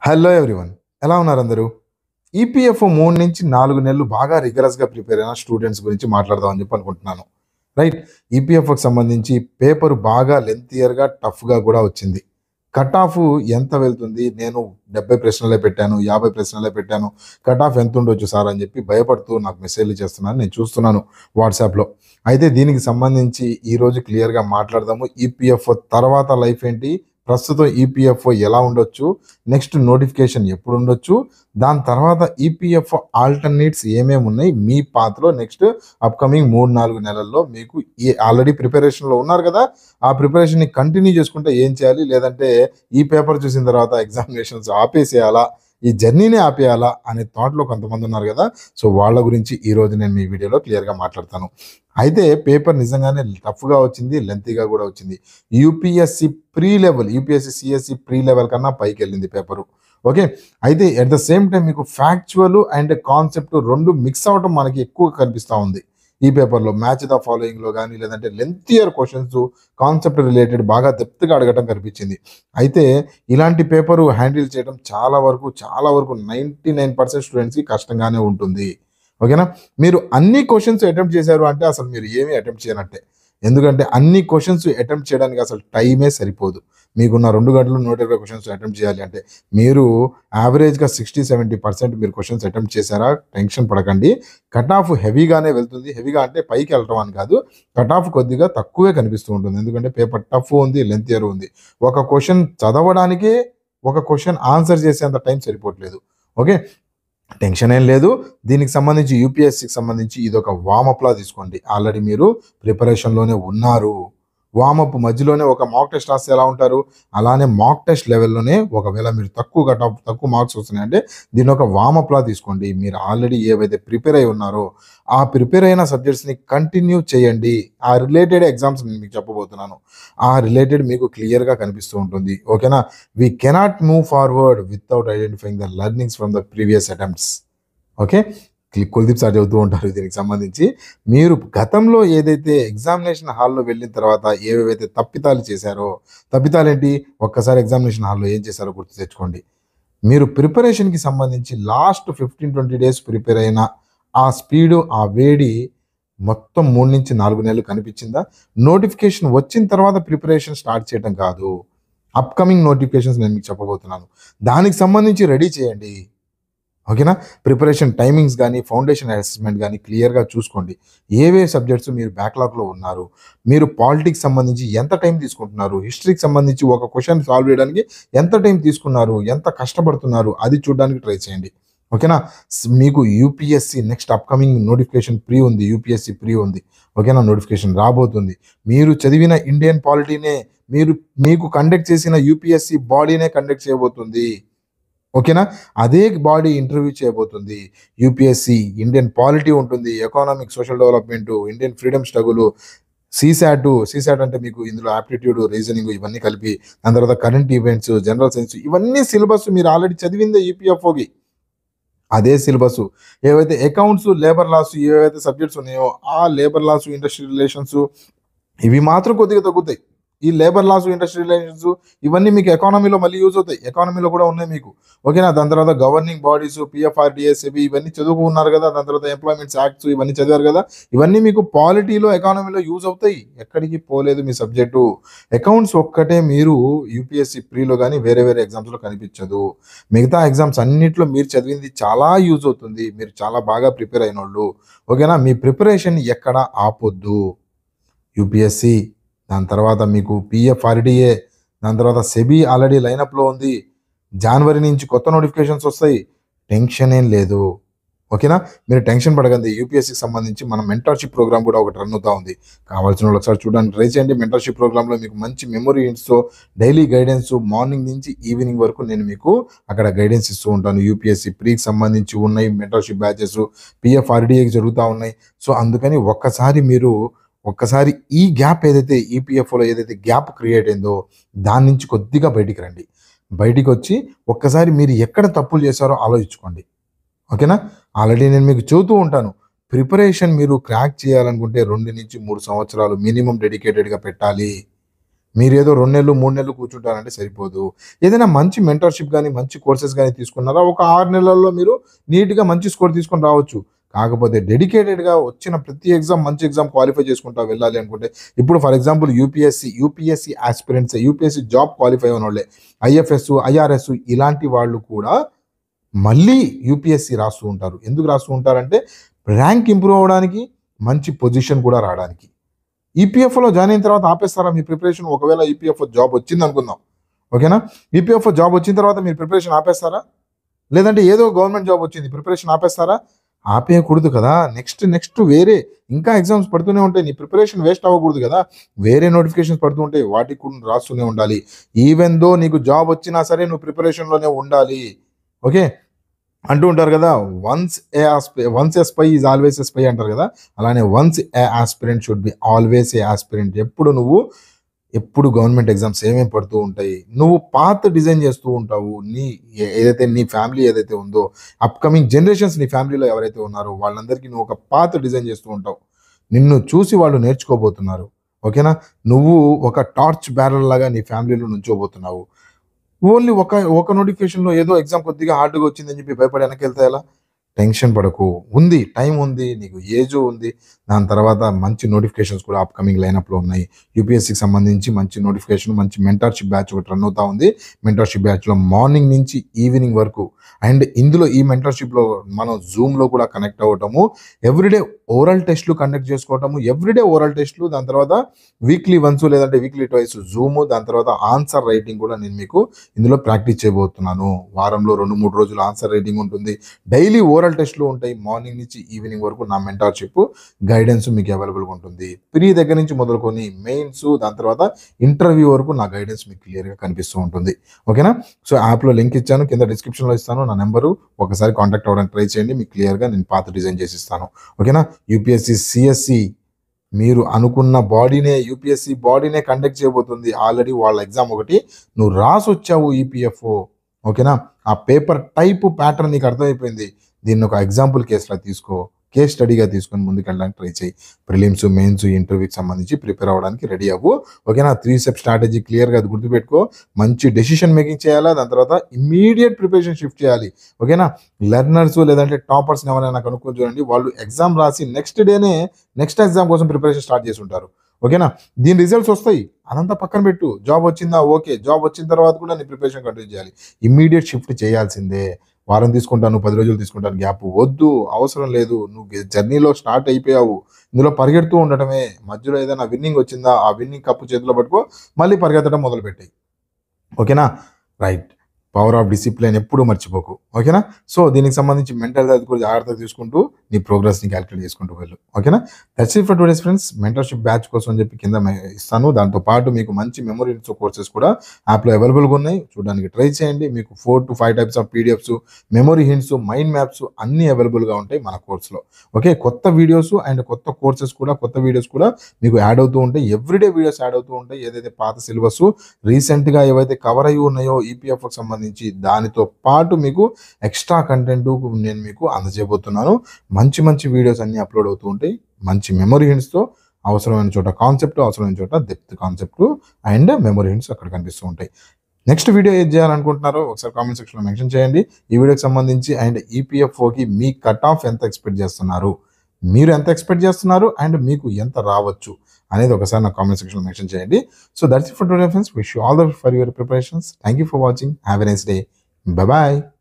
Hello everyone, ఎలా ఉన్నారు అందరూ? ఈపీఎఫ్ఓ 3 నుంచి 4 నెలలు బాగా రిగరస్గా ప్రిపేర్ అయిన స్టూడెంట్స్ గురించి మాట్లాడదామని చెప్పి అనుకుంటున్నాను. రైట్. ఈపీఎఫ్ఓకి సంబంధించి పేపర్ బాగా లెంతియర్గా టఫ్గా కూడా వచ్చింది. కట్ ఆఫ్ ఎంత వెళ్తుంది? నేను 70 ప్రశ్నలే పెట్టాను, 50 ప్రశ్నలే పెట్టాను, కట్ ఆఫ్ ఎంత ఉండొచ్చు సార్ అని చెప్పి భయపడుతూ నాకు మెసేజ్లు చేస్తున్నాను, నేను చూస్తున్నాను వాట్సాప్లో. అయితే దీనికి సంబంధించి ఈరోజు క్లియర్గా మాట్లాడదాము. ఈపీఎఫ్ఓ తర్వాత లైఫ్ ఏంటి, ప్రస్తుతం ఈపీఎఫ్ఓ ఎలా ఉండొచ్చు, నెక్స్ట్ నోటిఫికేషన్ ఎప్పుడు ఉండొచ్చు, దాని తర్వాత ఈపీఎఫ్ఓ ఆల్టర్నేట్స్ ఏమేమి ఉన్నాయి మీ పాత్రలో నెక్స్ట్ అప్కమింగ్ 3-4 నెలల్లో. మీకు ఆల్రెడీ ప్రిపరేషన్లో ఉన్నారు కదా, ఆ ప్రిపరేషన్ని కంటిన్యూ చేసుకుంటే ఏం చేయాలి, లేదంటే ఈ పేపర్ చూసిన తర్వాత ఎగ్జామినేషన్స్ ఆపేసేయాలా, ఈ జర్నీనే ఆపేయాలా అనే థాట్లో కొంతమంది ఉన్నారు కదా. సో వాళ్ళ గురించి ఈరోజు నేను మీ వీడియోలో క్లియర్గా మాట్లాడతాను. అయితే పేపర్ నిజంగానే టఫ్గా వచ్చింది, లెంతీగా కూడా వచ్చింది. UPSC pre level, UPSC CSE pre level కన్నా పైకి వెళ్ళింది పేపరు. ఓకే. అయితే ఎట్ ద సేమ్ టైం మీకు ఫ్యాక్చువల్ అండ్ కాన్సెప్ట్ రెండు మిక్స్ అవ్వటం మనకి ఎక్కువ కనిపిస్తూ ఉంది ఈ పేపర్లో. మ్యాచ్ ద ఫాలోయింగ్లో కానీ, లేదంటే లెంతియర్ క్వశ్చన్స్ కాన్సెప్ట్ రిలేటెడ్ బాగా డెప్త్గా అడగటం కనిపించింది. అయితే ఇలాంటి పేపరు హ్యాండిల్ చేయడం చాలా వరకు 99% స్టూడెంట్స్కి కష్టంగానే ఉంటుంది. ఓకేనా. మీరు అన్ని క్వశ్చన్స్ అటెంప్ట్ చేశారు అంటే అసలు మీరు ఏమీ అటెంప్ట్ చేయనట్టే. ఎందుకంటే అన్ని క్వశ్చన్స్ అటెంప్ట్ చేయడానికి అసలు టైమే సరిపోదు. మీకున్న 2 గంటలు 120 క్వశ్చన్స్ అటెంప్ట్ చేయాలి అంటే మీరు యావరేజ్గా 60-70% మీరు క్వశ్చన్స్ అటెంప్ట్ చేశారా? టెన్షన్ పడకండి. కట్ ఆఫ్ హెవీగానే వెళ్తుంది. హెవీగా అంటే పైకి వెళ్ళటం అని కాదు, కట్ ఆఫ్ కొద్దిగా తక్కువే కనిపిస్తూ ఉంటుంది. ఎందుకంటే పేపర్ టఫ్ ఉంది, లెంతియర్ ఉంది. ఒక క్వశ్చన్ చదవడానికే ఒక క్వశ్చన్ ఆన్సర్ చేసేంత టైం సరిపోవట్లేదు. ఓకే. టెన్షన్ ఏం లేదు. దీనికి సంబంధించి యూపీఎస్సికి సంబంధించి ఇదొక వామప్లా తీసుకోండి. ఆల్రెడీ మీరు ప్రిపరేషన్లోనే ఉన్నారు. వామప్ మధ్యలోనే ఒక మాక్ టెస్ట్ రాస్తే ఎలా ఉంటారు, అలానే మాక్ టెస్ట్ లెవెల్లోనే ఒకవేళ మీరు తక్కువ మార్క్స్ వస్తున్నాయంటే దీన్ని ఒక వామప్లా తీసుకోండి. మీరు ఆల్రెడీ ఏవైతే ప్రిపేర్ అయి ఉన్నారో ఆ ప్రిపేర్ అయిన సబ్జెక్ట్స్ని కంటిన్యూ చేయండి. ఆ రిలేటెడ్ ఎగ్జామ్స్ నేను మీకు చెప్పబోతున్నాను. ఆ రిలేటెడ్ మీకు క్లియర్గా కనిపిస్తూ ఉంటుంది. ఓకేనా. We cannot move forward without identifying the learnings from the previous attempts. Okay. Kuldeep sir చెబుతూ ఉంటారు దీనికి సంబంధించి. మీరు గతంలో ఏదైతే ఎగ్జామినేషన్ హాల్లో వెళ్ళిన తర్వాత ఏవేవైతే తప్పితాలు చేశారో, తప్పితాలు ఏంటి, ఒక్కసారి ఎగ్జామినేషన్ హాల్లో ఏం చేశారో గుర్తు తెచ్చుకోండి. మీరు ప్రిపరేషన్కి సంబంధించి లాస్ట్ 15-20 డేస్ ప్రిపేర్ అయిన ఆ స్పీడు, ఆ వేడి మొత్తం 3-4 నెలలు కనిపించిందా? నోటిఫికేషన్ వచ్చిన తర్వాత ప్రిపరేషన్ స్టార్ట్ చేయడం కాదు, అప్కమింగ్ నోటిఫికేషన్స్ నేను మీకు చెప్పబోతున్నాను. దానికి సంబంధించి రెడీ చేయండి. ఓకేనా. ప్రిపరేషన్ టైమింగ్స్ కానీ, ఫౌండేషన్ అసెస్మెంట్ కానీ క్లియర్గా చూసుకోండి. ఏవే సబ్జెక్ట్స్ మీరు బ్యాక్లాగ్లో ఉన్నారు, మీరు పాలిటిక్స్ సంబంధించి ఎంత టైం తీసుకుంటున్నారు, హిస్టరీకి సంబంధించి ఒక క్వశ్చన్ సాల్వ్ చేయడానికి ఎంత టైం తీసుకున్నారు, ఎంత కష్టపడుతున్నారు, అది చూడడానికి ట్రై చేయండి. ఓకేనా. మీకు UPSC next upcoming notification pre ఉంది, యూపీఎస్సి ప్రీ ఉంది. ఓకేనా. నోటిఫికేషన్ రాబోతుంది. మీరు చదివిన ఇండియన్ పాలిటీనే మీకు కండక్ట్ చేసిన యూపీఎస్సి బాడీనే కండక్ట్ చేయబోతుంది. ఓకేనా. అదే బాడీ ఇంటర్వ్యూ చేయబోతుంది. యూపీఎస్సి ఇండియన్ పాలిటీ ఉంటుంది, economic social development, Indian freedom struggle, CSAT అంటే మీకు ఇందులో ఆప్టిట్యూడ్, రీజనింగ్ ఇవన్నీ కలిపి, దాని తర్వాత కరెంట్ ఈవెంట్స్, జనరల్ సైన్స్, ఇవన్నీ సిలబస్ మీరు ఆల్రెడీ చదివిందే ఈపీఎఫ్ఓకి. అదే సిలబస్. ఏవైతే అకౌంట్స్, లేబర్ లాస్ ఏవైతే సబ్జెక్ట్స్ ఉన్నాయో ఆ లేబర్ లాస్, ఇండస్ట్రియల్ రిలేషన్స్ ఇవి మాత్రం కొద్దిగా తగ్గుతాయి. ఈ లేబర్ లాస్, ఇండస్ట్రియల్ రిలేషన్స్ ఇవన్నీ మీకు ఎకానమీలో మళ్ళీ యూజ్ అవుతాయి. ఎకానమీలో కూడా ఉన్నాయి మీకు. ఓకేనా. దాని తర్వాత గవర్నింగ్ బాడీస్, పిఎఫ్ఆర్డిఎస్ ఇవన్నీ చదువుకున్నారు కదా. దాని తర్వాత ఎంప్లాయ్మెంట్స్ యాక్ట్స్ ఇవన్నీ చదివారు కదా. ఇవన్నీ మీకు పాలిటీలో, ఎకానమీలో యూజ్ అవుతాయి. ఎక్కడికి పోలేదు మీ సబ్జెక్టు. అకౌంట్స్ ఒక్కటే మీరు యూపీఎస్సి ప్రీలో కానీ వేరే ఎగ్జామ్స్లో కనిపించదు. మిగతా ఎగ్జామ్స్ అన్నింటిలో మీరు చదివింది చాలా యూజ్ అవుతుంది. మీరు చాలా బాగా ప్రిపేర్ అయిన వాళ్ళు. ఓకేనా. మీ ప్రిపరేషన్ ఎక్కడ ఆపొద్దు. యూపీఎస్సి, దాని తర్వాత మీకు పిఎఫ్ఆర్డిఏ, దాని తర్వాత సెబీ ఆల్రెడీ లైనప్లో ఉంది. జనవరి నుంచి కొత్త నోటిఫికేషన్స్ వస్తాయి. టెన్షన్ ఏం లేదు. ఓకేనా. మీరు టెన్షన్ పడకండి. యూపీఎస్సికి సంబంధించి మన మెంటర్షిప్ ప్రోగ్రామ్ కూడా ఒకటి రన్ అవుతూ ఉంది. కావాల్సిన వాళ్ళు ఒకసారి చూడడానికి ట్రై చేయండి. మెంటర్షిప్ ప్రోగ్రాంలో మీకు మంచి మెమొరీ హింట్స్తో డైలీ గైడెన్స్, మార్నింగ్ నుంచి ఈవినింగ్ వరకు నేను మీకు అక్కడ గైడెన్స్ ఇస్తూ ఉంటాను. యూపీఎస్సి ప్రీకి సంబంధించి ఉన్నాయి మెంటర్షిప్ బ్యాచెస్, పిఎఫ్ఆర్డిఏకి జరుగుతూ ఉన్నాయి. సో అందుకని ఒక్కసారి ఈ గ్యాప్ ఏదైతే ఈపీఎఫ్ఓలో ఏదైతే గ్యాప్ క్రియేట్ అయిందో దాని నుంచి కొద్దిగా బయటికి రండి. బయటికి వచ్చి ఒక్కసారి మీరు ఎక్కడ తప్పులు చేశారో ఆలోచించుకోండి. ఓకేనా. ఆల్రెడీ నేను మీకు చెబుతూ ఉంటాను, ప్రిపరేషన్ మీరు క్రాక్ చేయాలనుకుంటే 2-3 సంవత్సరాలు మినిమం డెడికేటెడ్గా పెట్టాలి. మీరేదో 2 నెలలు, 3 నెలలు కూర్చుంటారంటే సరిపోదు. ఏదైనా మంచి మెంటర్‌షిప్ గాని, మంచి కోర్సెస్ గాని తీసుకున్నారా, ఒక 6 నెలల్లో మీరు నీట్‌గా మంచి స్కోర్ తీసుకొని రావచ్చు. కాకపోతే డెడికేటెడ్‌గా వచ్చిన ప్రతి ఎగ్జామ్ మంచి ఎగ్జామ్ క్వాలిఫై చేసుకుంటా వెళ్ళాలి అనుకుంటే, ఇప్పుడు for example UPSC aspirants, UPSC job qualify అయినోళ్ళే. ఐఎఫ్ఎస్, ఐఆర్ఎస్ ఇలాంటి వాళ్ళు కూడా మళ్ళీ యూపీఎస్సీ రాస్తూ ఉంటారు. ఎందుకు రాస్తూ ఉంటారంటే, ర్యాంక్ ఇంప్రూవ్ అవ్వడానికి, మంచి పొజిషన్ కూడా రావడానికి. ఈపీఎఫ్ఓలో జాయిన్ అయిన తర్వాత ఆపేస్తారా మీ ప్రిపరేషన్? ఒకవేళ ఈపీఎఫ్ఓ జాబ్ వచ్చింది అనుకుందాం, ఓకేనా? ఈపీఎఫ్ఓ జాబ్ వచ్చిన తర్వాత మీరు ప్రిపరేషన్ ఆపేస్తారా? లేదంటే ఏదో గవర్నమెంట్ జాబ్ వచ్చింది ప్రిపరేషన్ ఆపేస్తారా? ఆపేయకూడదు కదా. నెక్స్ట్ వేరే ఇంకా ఎగ్జామ్స్ పడుతూనే ఉంటాయి. నీ ప్రిపరేషన్ వేస్ట్ అవ్వకూడదు కదా. వేరే నోటిఫికేషన్స్ పడుతూ ఉంటాయి, వాటికి కూడా రాస్తూనే ఉండాలి. ఈవెన్ దో నీకు జాబ్ వచ్చినా సరే నువ్వు ప్రిపరేషన్లోనే ఉండాలి. ఓకే, అంటూ ఉంటారు కదా, once A spy is always a spy అంటారు కదా. అలానే once A aspirant should be always a aspirant. ఎప్పుడు గవర్నమెంట్ ఎగ్జామ్స్ ఏమేమి పడుతూ ఉంటాయి, నువ్వు పాత్ డిజైన్ చేస్తూ ఉంటావు. ఏదైతే నీ ఫ్యామిలీ ఏదైతే ఉందో, అప్కమింగ్ జనరేషన్స్ నీ ఫ్యామిలీలో ఎవరైతే ఉన్నారో వాళ్ళందరికీ నువ్వు ఒక పాత్ డిజైన్ చేస్తూ ఉంటావు. నిన్ను చూసి వాళ్ళు నేర్చుకోబోతున్నారు. ఓకేనా? నువ్వు ఒక టార్చ్ బ్యారల్ లాగా నీ ఫ్యామిలీలో నుంచోబోతున్నావు. ఓన్లీ ఒక నోటిఫికేషన్లో ఏదో ఎగ్జామ్ కొద్దిగా హార్డ్గా వచ్చిందని చెప్పి భయపడి వెనక్కి వెళ్తే ఎలా? టెన్షన్ పడకు, ఉంది టైం ఉంది, నీకు ఏజ్ ఉంది. దాని తర్వాత మంచి నోటిఫికేషన్స్ కూడా అప్కమింగ్ లైనప్లో ఉన్నాయి. యూపీఎస్సీకి సంబంధించి మంచి నోటిఫికేషన్, మంచి మెంటర్షిప్ బ్యాచ్ ఒకటి రన్ అవుతా ఉంది. మెంటర్షిప్ బ్యాచ్లో మార్నింగ్ నుంచి ఈవినింగ్ వరకు, అండ్ ఇందులో ఈ మెంటర్షిప్లో మనం జూమ్లో కూడా కనెక్ట్ అవ్వటము, ఎవ్రీడే ఓరల్ టెస్ట్లు కండక్ట్ చేసుకోవటము, ఎవ్రీడే ఓరల్ టెస్ట్లు, దాని తర్వాత వీక్లీ వన్స్ లేదంటే వీక్లీ ట్వైస్ జూమ్, దాని తర్వాత ఆన్సర్ రైటింగ్ కూడా నేను మీకు ఇందులో ప్రాక్టీస్ చేయబోతున్నాను. వారంలో 2-3 రోజులు ఆన్సర్ రైటింగ్ ఉంటుంది. డైలీ ఓరల్ టెస్ట్లు ఉంటాయి. మార్నింగ్ నుంచి ఈవినింగ్ వరకు నా మెంటర్షిప్ గైడెన్స్ మీకు అవైలబుల్గా ఉంటుంది. ప్రీ దగ్గర నుంచి మొదలుకొని మెయిన్స్, దాని తర్వాత ఇంటర్వ్యూ వరకు నా గైడెన్స్ మీకు క్లియర్గా కనిపిస్తూ ఉంటుంది. ఓకేనా? సో యాప్లో లింక్ ఇచ్చాను, కింద డిస్క్రిప్షన్లో ఇస్తాను నా నెంబరు. ఒకసారి కాంటాక్ట్ అవ్వడానికి ట్రై చేయండి, మీకు క్లియర్గా నేను పాత డిజైన్ చేసి ఇస్తాను. ఓకేనా? యూపీఎస్సీ సిఎస్సి మీరు అనుకున్న యూపీఎస్సీ బాడీనే కండక్ట్ చేయబోతుంది. ఆల్రెడీ వాళ్ళ ఎగ్జామ్ ఒకటి నువ్వు రాసొచ్చావు ఈపీఎఫ్ఓ. ఓకేనా? ఆ పేపర్ టైప్ ప్యాటర్న్ నీకు అర్థమైపోయింది. దీన్ని ఒక ఎగ్జాంపుల్ కేస్ స్టడీగా తీసుకొని ముందుకెళ్ళడానికి ట్రై చేయి. ప్రిలిమ్స్, మెయిన్స్, ఇంటర్వ్యూకి సంబంధించి ప్రిపేర్ అవ్వడానికి రెడీ అవ్వు. ఓకేనా? 3 స్టెప్ స్ట్రాటజీ క్లియర్గా అది గుర్తుపెట్టుకో. మంచి డెసిషన్ మేకింగ్ చేయాలా, దాని తర్వాత ఇమ్మీడియట్ ప్రిపరేషన్ షిఫ్ట్ చేయాలి. ఓకేనా? లెర్నర్స్ లేదంటే టాపర్స్ ఎవరైనా కనుక్కొని చూడండి, వాళ్ళు ఎగ్జామ్ రాసి నెక్స్ట్ డేనే నెక్స్ట్ ఎగ్జామ్ కోసం ప్రిపరేషన్ స్టార్ట్ చేసి ఉంటారు. ఓకేనా? దీని రిజల్ట్స్ వస్తాయి, అదంతా పక్కన పెట్టు. జాబ్ వచ్చిందా, ఓకే. జాబ్ వచ్చిన తర్వాత కూడా నీ ప్రిపరేషన్ కంటిన్యూ చేయాలి. ఇమ్మీడియట్ షిఫ్ట్ చేయాల్సిందే. వారం తీసుకుంటాను, 10 రోజులు తీసుకుంటాను గ్యాప్ వద్దు, అవసరం లేదు. నువ్వు జర్నీలో స్టార్ట్ అయిపోయావు, ఇందులో పరిగెడుతూ ఉండటమే. మధ్యలో ఏదైనా విన్నింగ్ వచ్చిందా, ఆ విన్నింగ్ కప్పు చేతిలో పట్టుకో, మళ్ళీ పరిగెత్తడం మొదలుపెట్టాయి. ఓకేనా? రైట్. పవర్ ఆఫ్ డిసిప్లిన్ ఎప్పుడు మర్చిపోకు. ఓకేనా? సో దీనికి సంబంధించి మెంటల్ హెల్త్ కూడా జాగ్రత్తగా తీసుకుంటూ నీ ప్రోగ్రెస్ని క్యాలిక్యులేట్ చేసుకుంటూ వెళ్ళు. ఓకేనా? That's it for today's friends. Mentorship batch కోసం అని చెప్పి కింద ఇస్తాను. దాంతోపాటు మీకు మంచి మెమరీ కోర్సెస్ కూడా యాప్లో అవైలబుల్గా ఉన్నాయి, చూడడానికి ట్రై చేయండి. మీకు 4 to 5 types of PDFs, memory hints, mind maps అన్నీ అవైలబుల్గా ఉంటాయి మన కోర్సులో. ఓకే, కొత్త వీడియోస్ అండ్ కొత్త కోర్సెస్ కూడా, కొత్త వీడియోస్ కూడా మీకు యాడ్ అవుతూ ఉంటాయి. ఎవ్రీడే వీడియోస్ యాడ్ అవుతూ ఉంటాయి. ఏదైతే పాత సిలబస్ రీసెంట్గా ఏవైతే కవర్ అయ్యి ఉన్నాయో ఈపీఎఫ్కి సంబంధించి, దానితో పాటు మీకు ఎక్స్ట్రా కంటెంట్ నేను మీకు అందజేయబోతున్నాను. మంచి వీడియోస్ అన్ని అప్లోడ్ అవుతూ ఉంటాయి. మంచి మెమరీ హింట్స్తో, అవసరమైన చోట కాన్సెప్ట్, అవసరమైన చోట depth concept and memory hints అక్కడ కనిపిస్తూ ఉంటాయి. నెక్స్ట్ వీడియో ఏది చేయాలనుకుంటున్నారో ఒకసారి కామెంట్ సెక్షన్లో మెన్షన్ చేయండి. ఈ వీడియోకి సంబంధించి అండ్ ఈపీఎఫ్ఓకి మీ కట్ ఆఫ్ ఎంత ఎక్స్పెక్ట్ చేస్తున్నారు, మీరు ఎంత ఎక్స్పెక్ట్ చేస్తున్నారు అండ్ మీకు ఎంత రావచ్చు అనేది ఒకసారి నా కామెంట్ సెక్షన్లో మెన్షన్ చేయండి. So that's it for today friends. Wish you all the best for your preparations. Thank you for watching. Have a nice day. Bye bye.